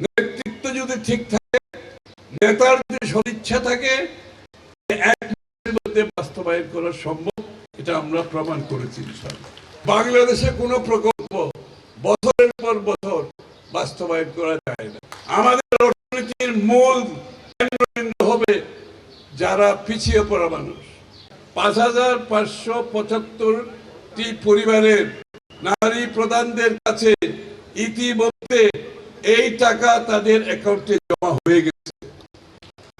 নেতৃত্ব যদি ঠিক থাকে, নেতার যদি সদিচ্ছা থাকে, এক মাসের মধ্যে বাস্তবায়ন করা সম্ভব। এটা আমরা প্রমাণ করেছি। বাংলাদেশে কোনো প্রকল্প বছরের পর বছর বাস্তবায়ন করা যায় না। আমাদের অর্থনীতির মূল কেন্দ্রবিন্দু হবে যারা পিছিয়ে পড়া মানুষ। ৫,৫৭৫টি পরিবারের নারী প্রধানদের কাছে ইতিমধ্যে এই টাকা তাদের অ্যাকাউন্টে জমা হয়ে গেছে।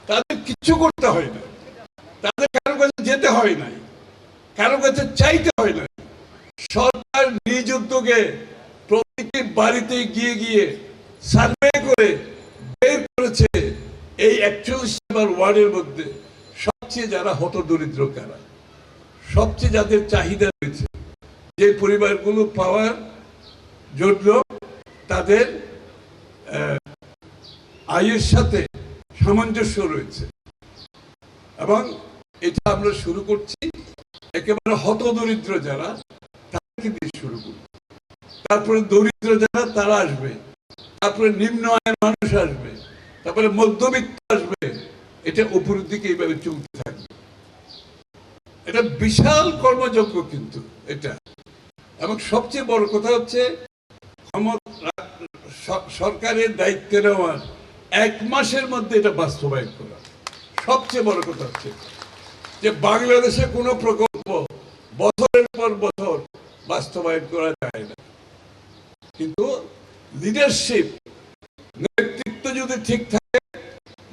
তাদের কিছু করতে হয় না, তাদের কারো কাছে যেতে হয় নাই, কারো কাছে চাইতে হয় না। সরকার নিজ উদ্যোগে প্রতিটি বাড়িতে গিয়ে গিয়ে সার্ভে করে বের করেছে এই ৪১ নম্বর ওয়ার্ডের মধ্যে সবচেয়ে যারা হতদরিদ্র, কারা সবচেয়ে যাদের চাহিদা রয়েছে, যে পরিবারগুলো পাওয়ার জন্য তাদের আয়ের সাথে সামঞ্জস্য রয়েছে। এবং এটা আমরা শুরু করছি একেবারে হতদরিদ্র যারা, তাদেরকে দিয়ে শুরু করব। তারপরে দরিদ্র যারা তারা আসবে, তারপরে নিম্ন আয়ের মানুষ আসবে, তারপরে মধ্যবিত্ত আসবে। এটা উপরের দিকে এইভাবে চলতে থাকবে। এটা বিশাল কর্মযজ্ঞ কিন্তু এটা। এবং সবচেয়ে বড় কথা হচ্ছে সরকারের দায়িত্ব নেওয়ার ১ মাসের মধ্যে এটা বাস্তবায়ন করা। সবচেয়ে বড় কথা হচ্ছে যে বাংলাদেশে কোনো প্রকল্প বছরের পর বছর বাস্তবায়ন করা যায় না, কিন্তু লিডারশিপ, নেতৃত্ব যদি ঠিক থাকে,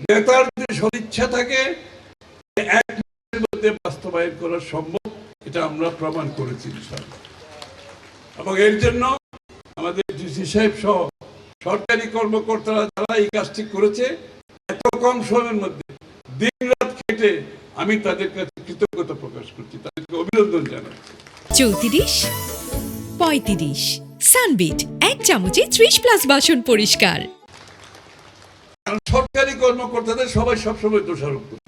নেতার যদি সদিচ্ছা থাকে, ১ মাসের মধ্যে বাস্তবায়ন করা সম্ভব। এটা আমরা প্রমাণ করেছি। এবং এর জন্য আমাদের ডিসি সাহেব সহ সরকারি কর্মকর্তারা যারা এই কাজটি করেছে, এত কম সময়ের মধ্যে দিন রাত খেটে, আমি তাদের কাছে কৃতজ্ঞতা প্রকাশ করছি, তাদেরকে অভিনন্দন জানাচ্ছি। ৩৪, ৩৫ সানবিট ১ চামচে ৩০+ বাসন পরিষ্কার। সরকারি কর্মকর্তাদের সবাই সবসময় দোষারোপ করে,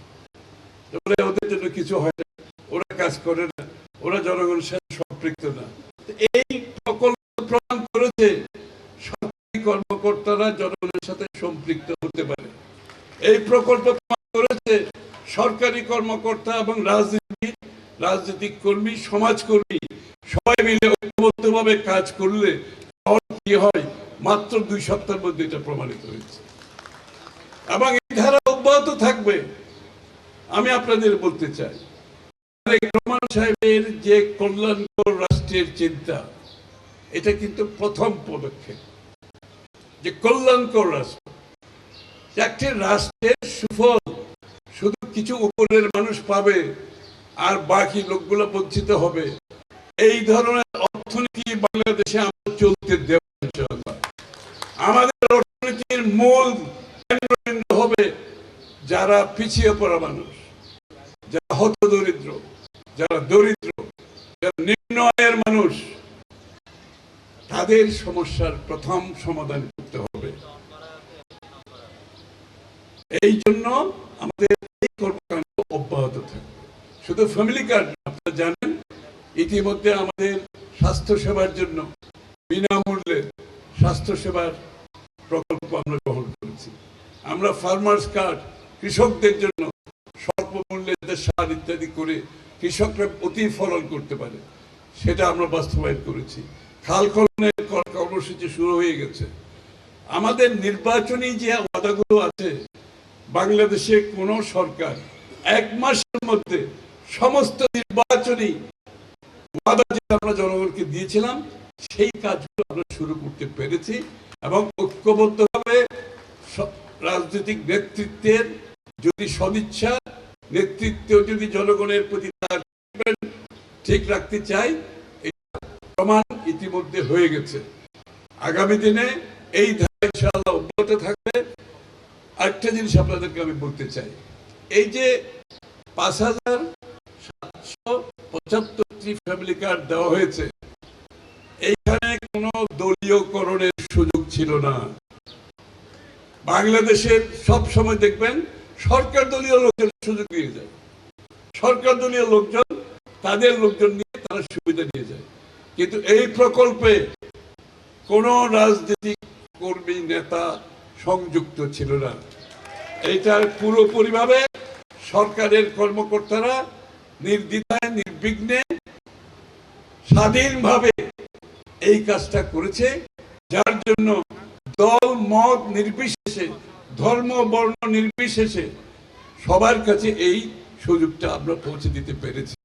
ওদের জন্য কিছু হয় না, ওরা কাজ করে না, ওরা জনগণের সাথে সম্পৃক্ত না। এই প্রকল্প প্রমাণ করেছে সরকারি কর্মকর্তারা জনগণের সাথে সম্পৃক্ত হতে পারে। এই প্রকল্প প্রমাণ করেছে সরকারি কর্মকর্তা এবং রাজনৈতিক কর্মী, সমাজকর্মী সবাই মিলে ঐক্যবদ্ধভাবে কাজ করলে কি হয়, মাত্র ২ সপ্তাহের মধ্যে এটা প্রমাণিত হয়েছে। এবং এই ধারা অব্যাহত থাকবে। আমি আপনাদের বলতে চাই, রহমান সাহেবের যে কল্যাণকর রাষ্ট্রের চিন্তা, এটা কিন্তু প্রথম পদক্ষেপ। যে কল্যাণকর রাষ্ট্র, একটি রাষ্ট্রের সুফল শুধু কিছু উপরের মানুষ পাবে আর বাকি লোকগুলো বঞ্চিত হবে, এই ধরনের অর্থনীতি বাংলাদেশে আমরা চলতে দেব ইনশাআল্লাহ। আমাদের অর্থনীতির মূল কেন্দ্রবিন্দু হবে যারা পিছিয়ে পড়া মানুষ, যারা হতদরিদ্র, যারা দরিদ্র, যারা নিম্ন আয়ের মানুষ, তাদের সমস্যার প্রথম সমাধান করতে হবে। এই জন্য আমাদের এই কর্মকাণ্ড অব্যাহত থাকবে। শুধু ফ্যামিলি কার্ড, আপনারা জানেন ইতিমধ্যে আমাদের স্বাস্থ্য সেবার জন্য বিনামূল্যে স্বাস্থ্য সেবার প্রকল্প আমরা গ্রহণ করেছি। আমরা ফার্মার্স কার্ড, কৃষকদের জন্য স্বল্প মূল্যে সার ইত্যাদি করে কৃষকরা অতি ফলন করতে পারে, সেটা আমরা বাস্তবায়ন করেছি। খাল খননের কর্মসূচি শুরু হয়ে গেছে। আমাদের নির্বাচনী যে ওয়াদাগুলো আছে, বাংলাদেশে কোন সরকার ১ মাসের মধ্যে সমস্ত নির্বাচনী ওয়াদা যেটা আমরা জনগণকে দিয়েছিলাম, সেই কাজগুলো আমরা শুরু করতে পেরেছি। এবং ঐক্যবদ্ধভাবে রাজনৈতিক নেতৃত্বের যদি সদিচ্ছা, নেতৃত্ব যদি জনগণের প্রতি তার ঠিক রাখতে চাই, এটা প্রমাণ ইতিমধ্যে হয়ে গেছে। আগামী দিনে এই ধারা ইনশাআল্লাহ অব্যাহত থাকবে। আরেকটা জিনিস আপনাদেরকে আমি বলতে চাই, এই যে ৫,৭৭৫টি ফ্যামিলি কার্ড দেওয়া হয়েছে, এইখানে কোনো দলীয়করণের সুযোগ ছিল না। বাংলাদেশের সব সময় দেখবেন সরকার দলীয় লোকজন সুযোগ দিয়ে যায়, সরকার দলীয় লোকজন তাদের লোকজন নিয়ে তারা সুবিধা নিয়ে যায়। কিন্তু এই প্রকল্পে কোন রাজনৈতিক কর্মী, নেতা, সংযুক্ত ছিল না। এইটার পুরোপুরিভাবে সরকারের কর্মকর্তারা নির্দ্বিধায় নির্বিঘ্নে স্বাধীনভাবে এই কাজটা করেছে, যার জন্য দল মত নির্বিশেষে, ধর্ম বর্ণ নির্বিশেষে সবার কাছে এই সুযোগটা আমরা পৌঁছে দিতে পেরেছি।